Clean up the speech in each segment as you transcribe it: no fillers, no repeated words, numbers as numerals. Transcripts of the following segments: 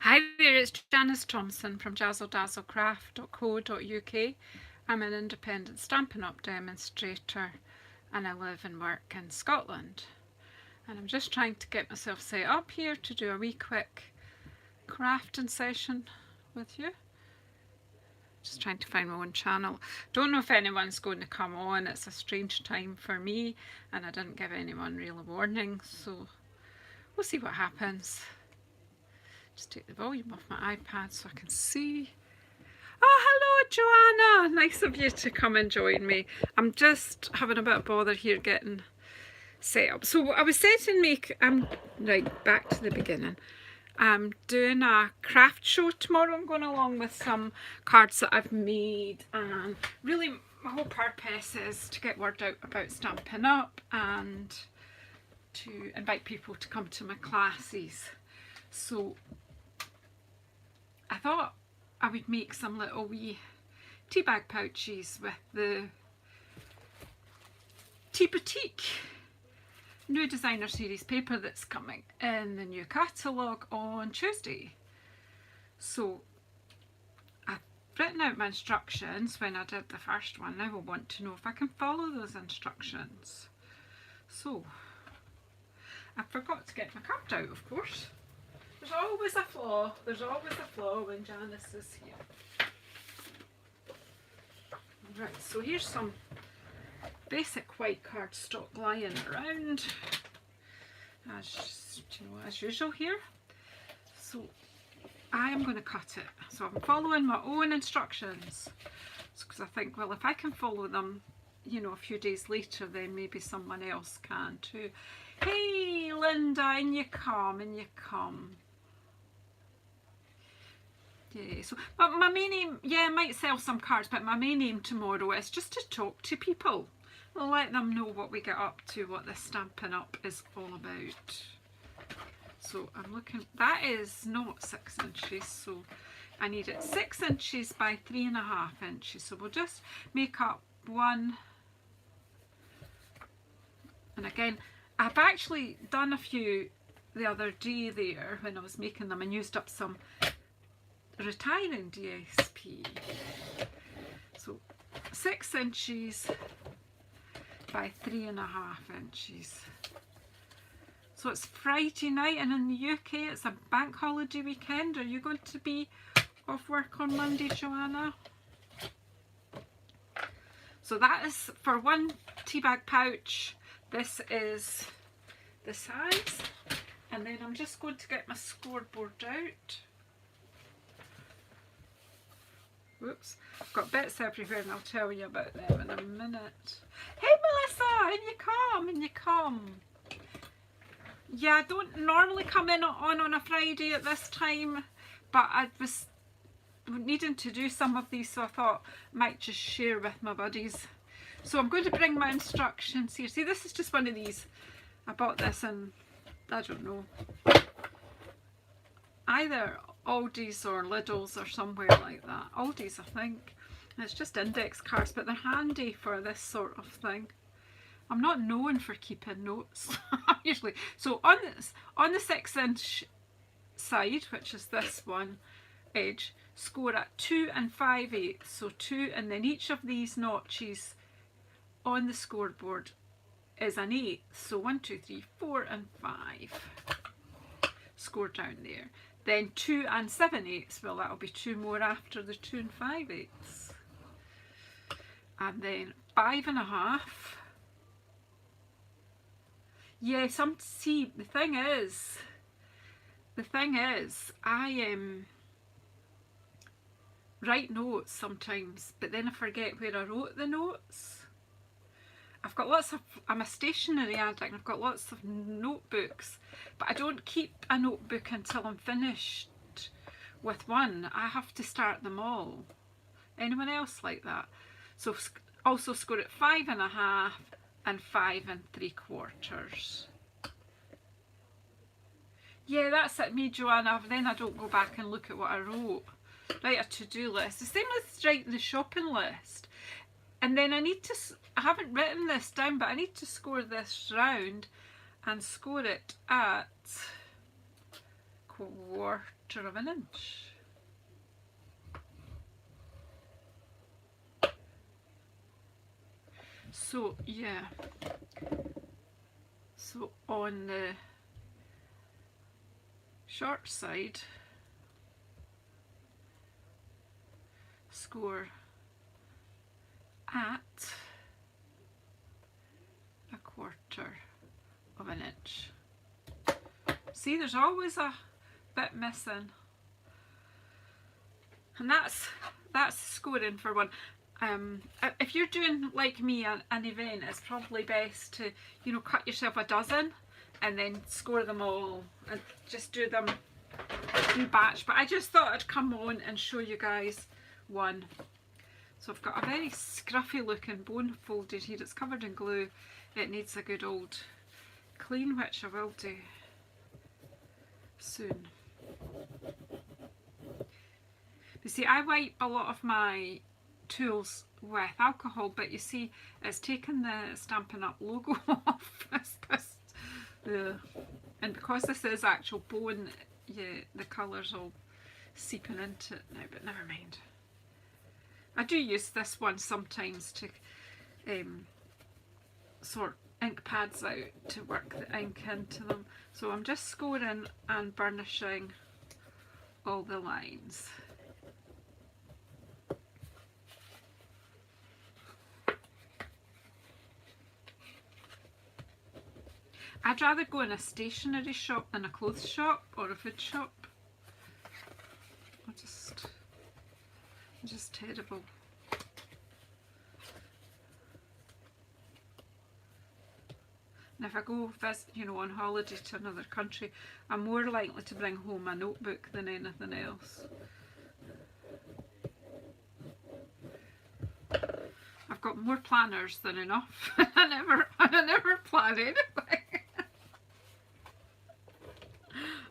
Hi there, it's Janice Thompson from JazzleDazzleCraft.co.uk. I'm an independent Stampin' Up! Demonstrator and I live and work in Scotland. And I'm just trying to get myself set up here to do a wee quick crafting session with you. Just trying to find my own channel. Don't know if anyone's going to come on. It's a strange time for me and I didn't give anyone real warning, so we'll see what happens. Just take the volume off my iPad so I can see. Oh, hello, Joanna. Nice of you to come and join me. I'm just having a bit of bother here getting set up. So I was setting right back to the beginning. I'm doing a craft show tomorrow. I'm going along with some cards that I've made, and really my whole purpose is to get word out about Stampin' Up! And to invite people to come to my classes. So I thought I would make some little wee tea bag pouches with the Tea Boutique new designer series paper that's coming in the new catalogue on Tuesday. So I've written out my instructions when I did the first one. Now I want to know if I can follow those instructions. So I forgot to get my card out, of course. There's always a flaw. There's always a flaw when Janice is here. Right, so here's some basic white cardstock lying around, as usual here. So I am going to cut it. So I'm following my own instructions because I think, well, if I can follow them, you know, a few days later, then maybe someone else can too. Hey, Linda, in you come, in you come. Yeah, so my main aim, yeah, I might sell some cards, but my main aim tomorrow is just to talk to people. I'll let them know what we get up to, what this Stampin' Up! Is all about. So I'm looking, that is not 6 inches, so I need it 6 inches by 3.5 inches. So we'll just make up one. And again, I've actually done a few the other day there when I was making them and used up some retiring DSP. So 6 inches by 3.5 inches. So it's Friday night and in the UK it's a bank holiday weekend. Are you going to be off work on Monday, Joanna? So that is for one tea bag pouch. This is the size. And then I'm just going to get my scoreboard out. Whoops, I've got bits everywhere and I'll tell you about them in a minute. Hey Melissa, in you come, in you come. Yeah, I don't normally come in on a Friday at this time, but I was needing to do some of these, so I thought I might just share with my buddies. So I'm going to bring my instructions here. See, this is just one of these. I bought this in, I don't know, either Aldi's or Lidl's or somewhere like that. Aldi's, I think. And it's just index cards, but they're handy for this sort of thing. I'm not known for keeping notes usually. So on the 6 inch side, which is this one edge, score at 2 5/8. So 2, and then each of these notches on the scoreboard is an 8. So 1, 2, 3, 4 and 5. Score down there. Then 2 7/8, well, that'll be 2 more after the 2 5/8. And then 5.5. Yeah, see, the thing is, I write notes sometimes, but then I forget where I wrote the notes. I've got lots of, I'm a stationery addict, I've got lots of notebooks, but I don't keep a notebook until I'm finished with one. I have to start them all. Anyone else like that? So also score at 5.5 and 5 3/4. Yeah, that's it, me, Joanna. Then I don't go back and look at what I wrote. Write a to-do list. The same as writing the shopping list. And then I haven't written this down, but I need to score this round and score it at 1/4 of an inch. So yeah, so on the short side, score at 1/4 of an inch. See, there's always a bit missing, and that's scoring for one. If you're doing like me an event, it's probably best to, you know, cut yourself a dozen and then score them all and just do them through batch. But I just thought I'd come on and show you guys one. So I've got a very scruffy looking bone folded here. It's covered in glue. It needs a good old clean, which I will do soon. You see, I wipe a lot of my tools with alcohol, but you see it's taken the Stampin' Up logo off. And because this is actual bone, yeah, the colour's all seeping into it now, but never mind. I do use this one sometimes to sort ink pads out to work the ink into them. So I'm just scoring and burnishing all the lines. I'd rather go in a stationery shop than a clothes shop or a food shop. I'm just terrible. And if I go visit, you know, on holiday to another country, I'm more likely to bring home a notebook than anything else. I've got more planners than enough. I never plan anything.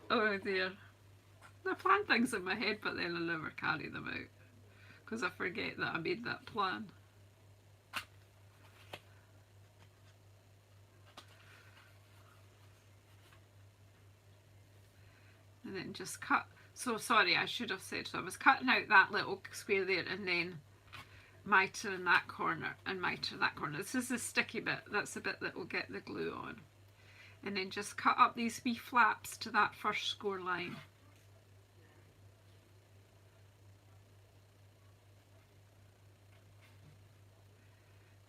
Oh dear. I plan things in my head, but then I never carry them out because I forget that I made that plan. And then just cut. So sorry, I should have said, so I was cutting out that little square there and then mitre in that corner and mitre in that corner. This is the sticky bit, that's the bit that will get the glue on. And then just cut up these wee flaps to that first score line.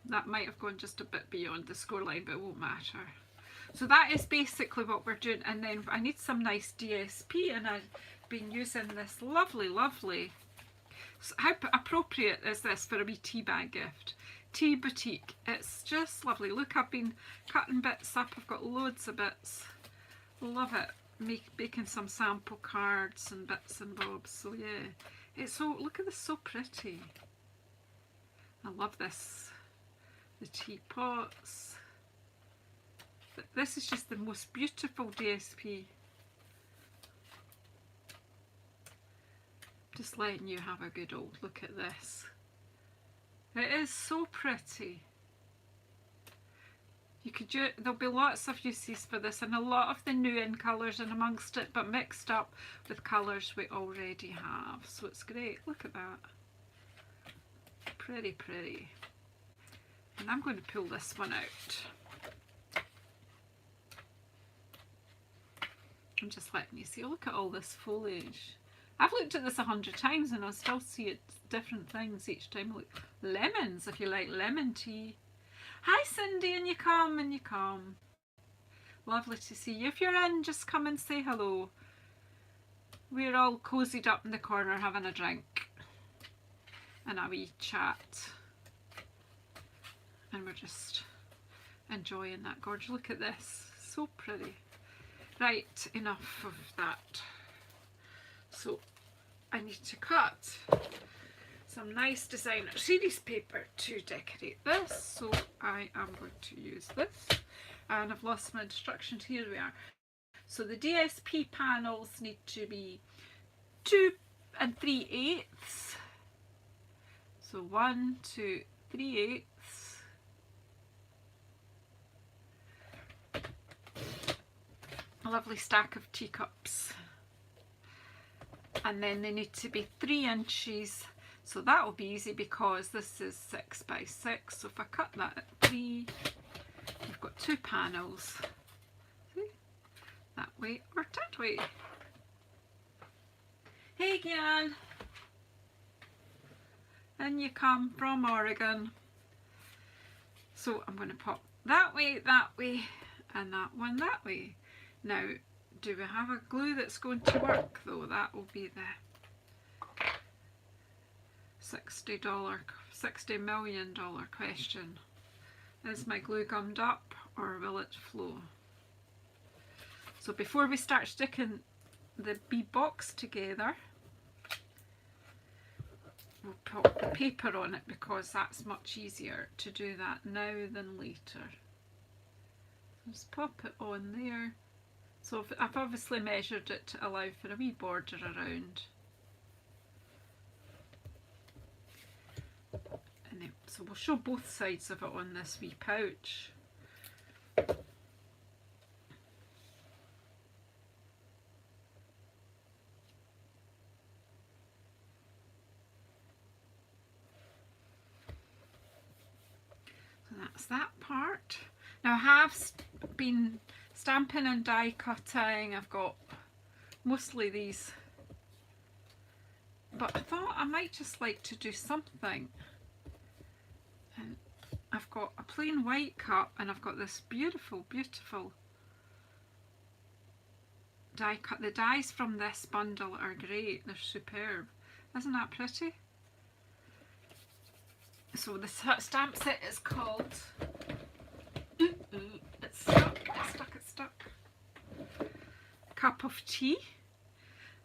That might have gone just a bit beyond the score line, but it won't matter. So that is basically what we're doing. And then I need some nice DSP, and I've been using this lovely, so how appropriate is this for a wee tea bag gift? Tea Boutique. It's just lovely. Look, I've been cutting bits up. I've got loads of bits. Love it. Making some sample cards and bits and bobs. So yeah, it's so, look at this, so pretty. I love this. The teapots. This is just the most beautiful DSP. Just letting you have a good old look at this. It is so pretty. You could do, there'll be lots of uses for this, and a lot of the new in colours and amongst it, but mixed up with colours we already have. So it's great. Look at that. Pretty, pretty. And I'm going to pull this one out. I'm just letting you see. Look at all this foliage. I've looked at this 100 times and I still see it different things each time. Look, lemons, if you like lemon tea. Hi Cindy, and you come, and you come. Lovely to see you. If you're in, just come and say hello. We're all cozied up in the corner having a drink and a wee chat. And we're just enjoying that gorge. Look at this, so pretty. Right, enough of that. So I need to cut some nice designer series paper to decorate this. So I am going to use this. And I've lost my instructions. Here we are. So the DSP panels need to be 2 3/8. So 1, 2, 3/8. A lovely stack of teacups. and then they need to be 3 inches, so that will be easy because this is 6 by 6. So if I cut that at 3, we've got 2 panels. See? That way or that way. Hey Gian, and you come from Oregon. So I'm going to pop that way, and that one that way. Now, do we have a glue that's going to work though? That will be the $60 million question. Is my glue gummed up or will it flow? So before we start sticking the bead box together, we'll put the paper on it because that's much easier to do that now than later. Just pop it on there. So I've obviously measured it to allow for a wee border around. And then, so we'll show both sides of it on this wee pouch. That's that part. Now I have been stamping and die cutting. I've got mostly these, but I thought I might just like to do something. And I've got a plain white cup and I've got this beautiful die cut. The dies from this bundle are great, they're superb. Isn't that pretty? So the stamp set is called, it's stuck, Cup of Tea.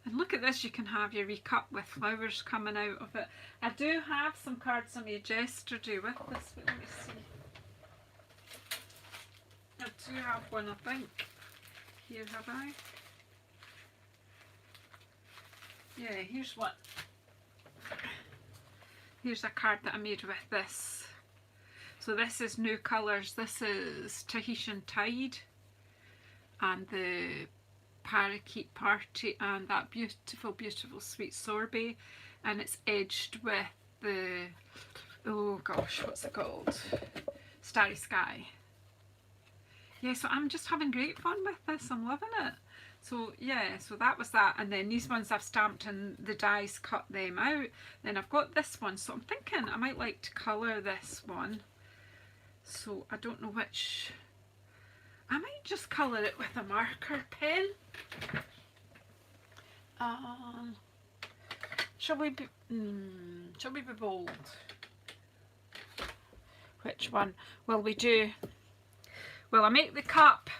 And look at this, you can have your wee cup with flowers coming out of it. I do have some cards I made yesterday with this, but let me see. I do have one, I think. Here, have I? Yeah, here's one. Here's a card that I made with this. So this is New Colours. This is Tahitian Tide and the Parakeet Party and that beautiful sweet sorbet, and it's edged with the, oh gosh, what's it called? Starry Sky. Yeah, so I'm just having great fun with this. I'm loving it. So yeah, so that was that, and then these ones I've stamped and the dies cut them out. Then I've got this one, so I'm thinking I might like to colour this one. So I don't know which. I might just colour it with a marker pen. Shall we be bold? Which one will we do? Will I make the cup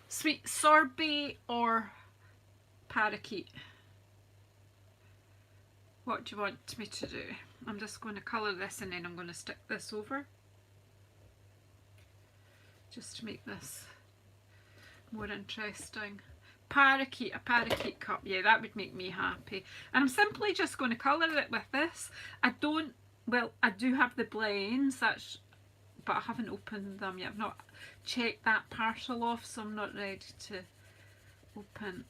sweet sorbet or parakeet? What do you want me to do? I'm just going to colour this and then I'm going to stick this over, just to make this more interesting. Parakeet, a parakeet cup, yeah, that would make me happy. And I'm simply just going to colour it with this. I do have the blends, but I haven't opened them yet. I've not checked that parcel off, so I'm not ready to open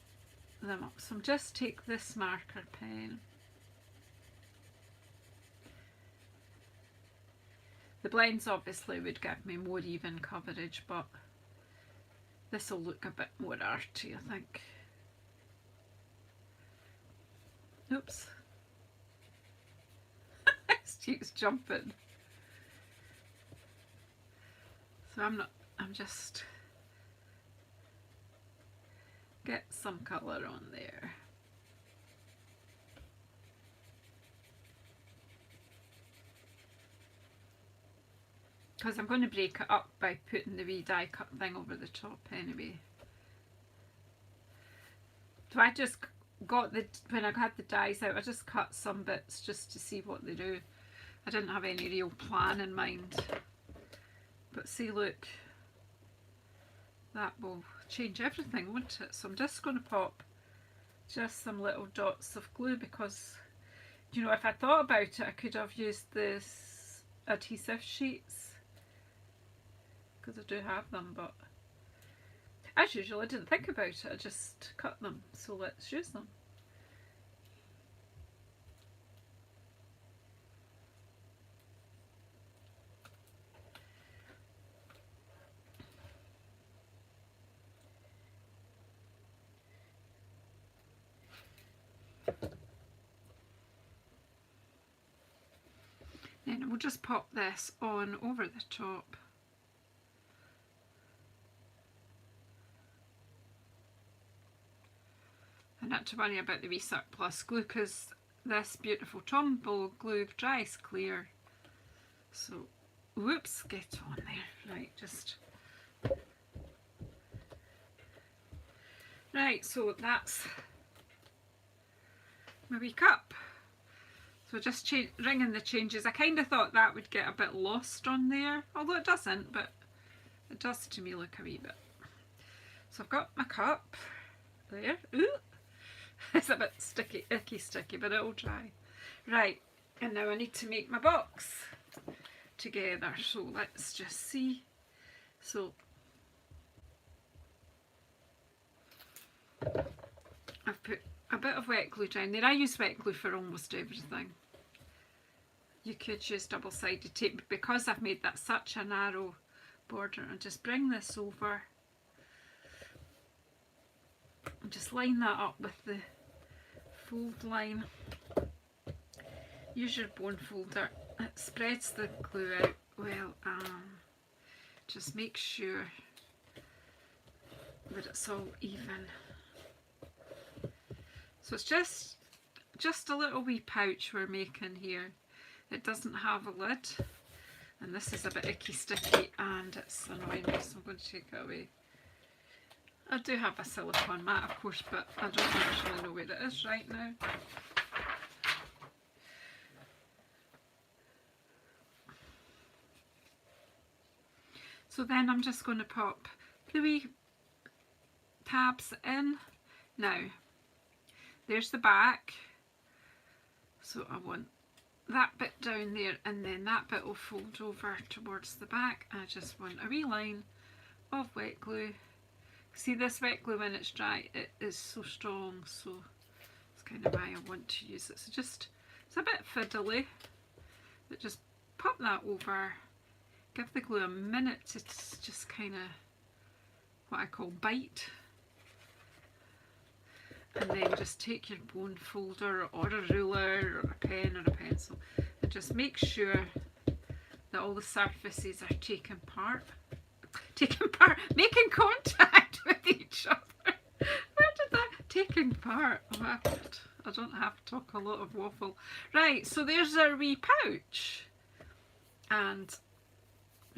them up. So I'm just take this marker pen. The blends obviously would give me more even coverage, but this will look a bit more arty, I think. Oops. It keeps jumping. So I'm just get some colour on there. Because I'm going to break it up by putting the wee die cut thing over the top anyway. So I just got when I had the dies out, I just cut some bits just to see what they do. I didn't have any real plan in mind. But see, look, that will change everything, won't it? So I'm just going to pop just some little dots of glue because, you know, if I thought about it, I could have used this adhesive sheets, because I do have them, but as usual, I didn't think about it, I just cut them, so let's use them. Then we'll just pop this on over the top. And not to worry about the wee surplus glue, because this beautiful Tombow glue dries clear. So, whoops, get on there. Right, just... Right, so that's my wee cup. So just ringing the changes. I kind of thought that would get a bit lost on there, although it doesn't, but it does to me look a wee bit. So I've got my cup there. Ooh, it's a bit sticky, sticky, but it'll dry. Right, and now I need to make my box together. So let's just see. So I've put a bit of wet glue down there. I use wet glue for almost everything. You could use double-sided tape, but because I've made that such a narrow border, I'll just bring this over and just line that up with the fold line. Use your bone folder. It spreads the glue out well. Just make sure that it's all even. So it's just a little wee pouch we're making here. It doesn't have a lid, and this is a bit icky sticky and it's annoying me, so I'm going to take it away. I do have a silicone mat, of course, but I don't actually know where it is right now. So then I'm just going to pop the wee tabs in. Now, there's the back, so I want that bit down there, and then that bit will fold over towards the back. I just want a wee line of wet glue. See, this wet glue when it's dry, it is so strong, so it's kind of why I want to use it. So just, it's a bit fiddly, but just pop that over, give the glue a minute to just kind of what I call bite. And then just take your bone folder or a ruler or a pen or a pencil and just make sure that all the surfaces are taking making contact with each other. Where did that, taking part, oh, I don't have to talk a lot of waffle. Right, so there's our wee pouch, and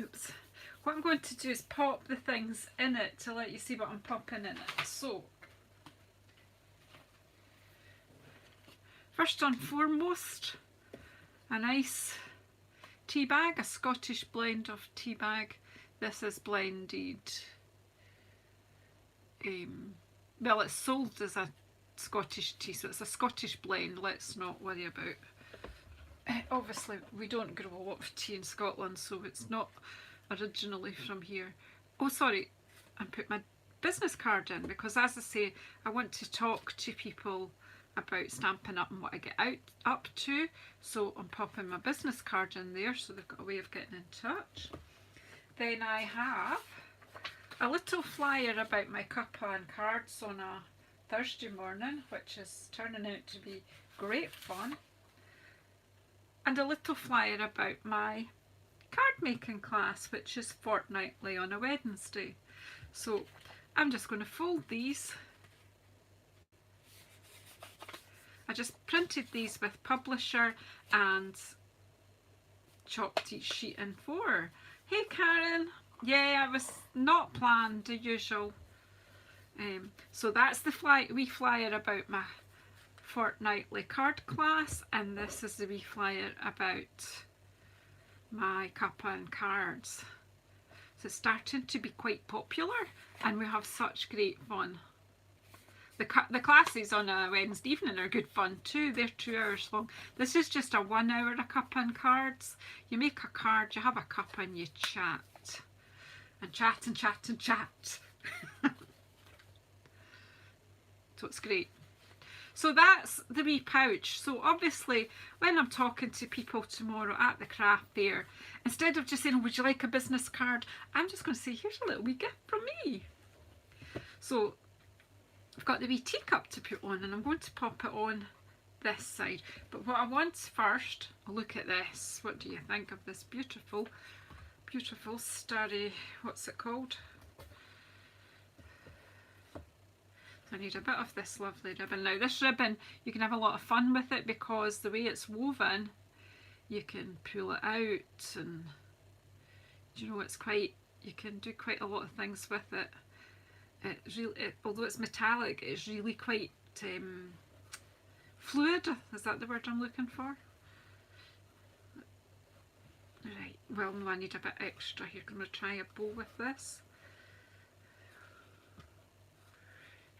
oops, what I'm going to do is pop the things in it to let you see what I'm popping in it. So first and foremost, a nice tea bag, a Scottish blend of tea bag. This is blended, well, it's sold as a Scottish tea, so it's a Scottish blend, let's not worry about. Obviously, we don't grow a lot of tea in Scotland, so it's not originally from here. Oh, sorry, I put my business card in because, as I say, I want to talk to people about Stampin' Up and what I get up to, so I'm popping my business card in there so they've got a way of getting in touch. Then I have a little flyer about my cuppa and cards on a Thursday morning, which is turning out to be great fun, and a little flyer about my card making class, which is fortnightly on a Wednesday. So I'm just going to fold these. I just printed these with publisher and chopped each sheet in 4. Hey Karen, yeah, it was not planned, the usual. So that's the wee flyer about my fortnightly card class, and this is the wee flyer about my cuppa and cards. So it's starting to be quite popular and we have such great fun. The classes on a Wednesday evening are good fun too. They're 2 hours long. This is just a 1 hour of cuppa and cards. You make a card, you have a cuppa, and you chat. And chat and chat and chat. So it's great. So that's the wee pouch. So obviously when I'm talking to people tomorrow at the craft fair, instead of just saying, oh, would you like a business card, I'm just going to say, here's a little wee gift from me. So I've got the wee teacup to put on, and I'm going to pop it on this side. But what I want first, look at this. What do you think of this beautiful, beautiful starry, what's it called? I need a bit of this lovely ribbon. Now this ribbon, you can have a lot of fun with it because the way it's woven, you can pull it out, and you know, it's quite, you can do quite a lot of things with it. It's really, although it's metallic, it's really quite fluid. Is that the word I'm looking for? Right, well no, I need a bit extra here. I'm going to try a bow with this.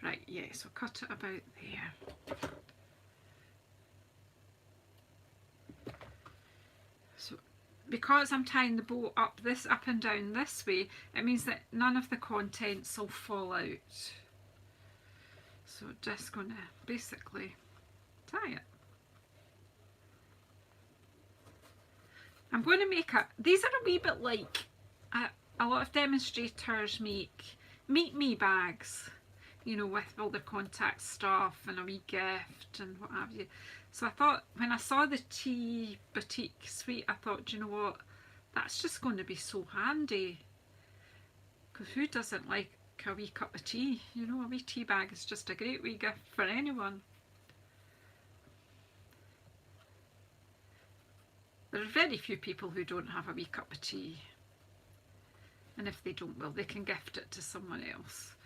Right, yeah, so cut it about there. So because I'm tying the bow up and down this way, it means that none of the contents will fall out. So just going to basically tie it. I'm going to make these are a wee bit like a lot of demonstrators make meet me bags, you know, with all the contact stuff and a wee gift and what have you. So I thought, when I saw the tea boutique suite, I thought, do you know what, that's just going to be so handy, because who doesn't like a wee cup of tea? You know, a wee tea bag is just a great wee gift for anyone. There are very few people who don't have a wee cup of tea, and if they don't, well, they can gift it to someone else.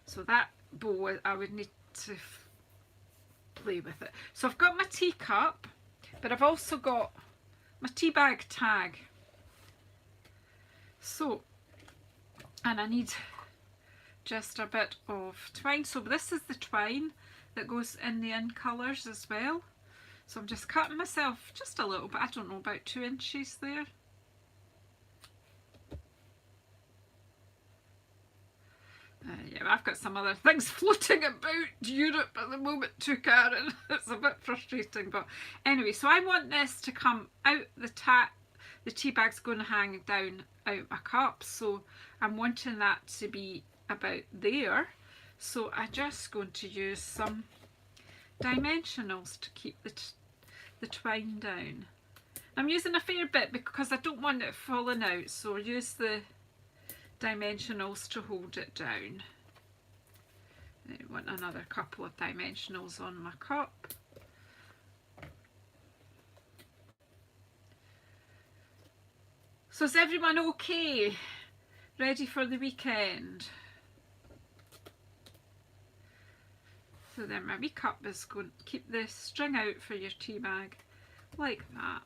So that bow, I would need to play with it. So I've got my teacup, but I've also got my tea bag tag. So, and I need just a bit of twine. So this is the twine that goes in the in colours as well. So I'm just cutting myself just a little bit, I don't know, about 2 inches there. Yeah, I've got some other things floating about Europe at the moment too, Karen. It's a bit frustrating, but anyway, so I want this to come out the tea bag's going to hang down out my cup, so I'm wanting that to be about there. So I'm just going to use some dimensionals to keep the twine down. I'm using a fair bit because I don't want it falling out, so use the dimensionals to hold it down. I want another couple of dimensionals on my cup. So is everyone okay? Ready for the weekend? So then my wee cup is going to keep the string out for your tea bag like that.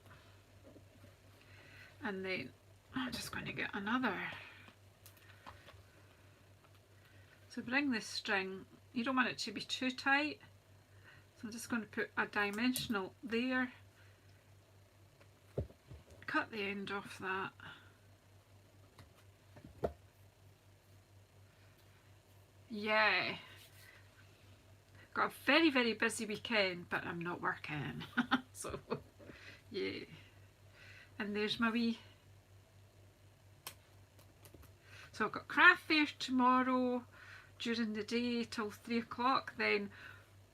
And then I'm just going to get another. So bring this string, you don't want it to be too tight. So I'm just going to put a dimensional there. Cut the end off that. Yeah. Got a very, very busy weekend, but I'm not working. So, yeah. And there's my wee. So I've got craft fair tomorrow during the day till 3 o'clock, then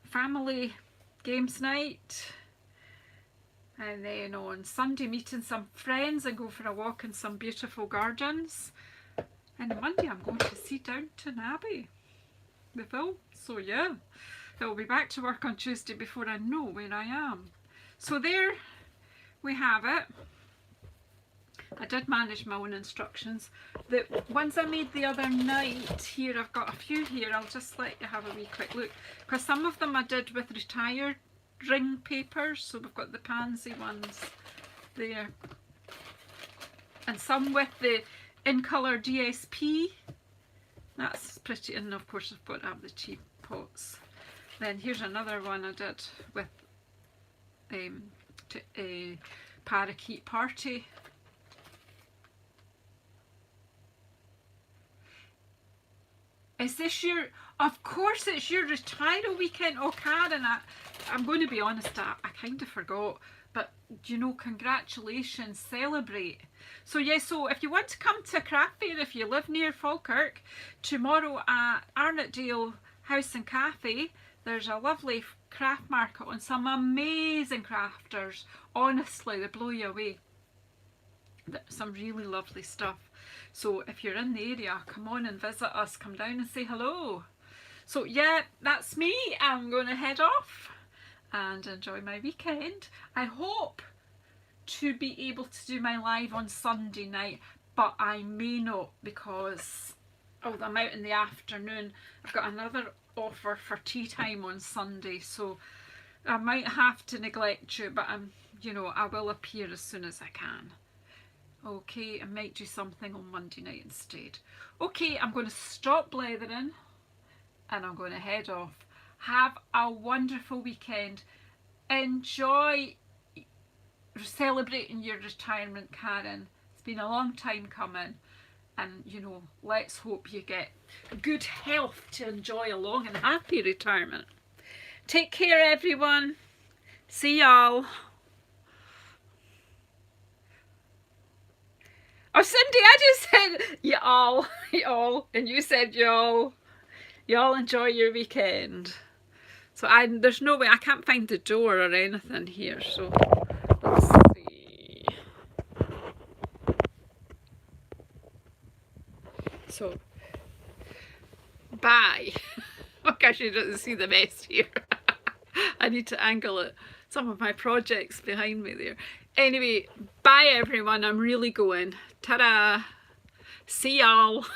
family games night, and then on Sunday meeting some friends and go for a walk in some beautiful gardens, and on Monday I'm going to see Downton Abbey, the film. So yeah, I'll be back to work on Tuesday before I know where I am. So there we have it. I did manage my own instructions. The ones I made the other night, here I've got a few here, I'll just let you have a wee quick look, because some of them I did with retired ring papers, so we've got the pansy ones there, and some with the in colour DSP, that's pretty, and of course I've got to have the tea pots. Then here's another one I did with a parakeet party. Is this your, of course it's your retirement weekend. Oh, Karen, I'm going to be honest, I kind of forgot. But, you know, congratulations, celebrate. So, yeah, so if you want to come to a craft fair, if you live near Falkirk, tomorrow at Arnottdale House and Cafe, there's a lovely craft market on some amazing crafters. Honestly, they blow you away. Some really lovely stuff. So if you're in the area, come on and visit us. Come down and say hello. So yeah, that's me. I'm going to head off and enjoy my weekend. I hope to be able to do my live on Sunday night, but I may not because I'm out in the afternoon. I've got another offer for tea time on Sunday, so I might have to neglect you, but I will appear as soon as I can. Okay, I might do something on Monday night instead. Okay, I'm going to stop blethering and I'm going to head off. Have a wonderful weekend. Enjoy celebrating your retirement, Karen. It's been a long time coming, and let's hope you get good health to enjoy a long and happy retirement. Take care, everyone. See y'all. Oh, Cindy, I just said y'all, and you said y'all. Y'all enjoy your weekend. So there's no way, I can't find the door or anything here, so let's see. So, bye. Oh gosh, you don't see the mess here. I need to angle it. Some of my projects behind me there. Anyway, bye everyone, I'm really going. Ta-da! See y'all!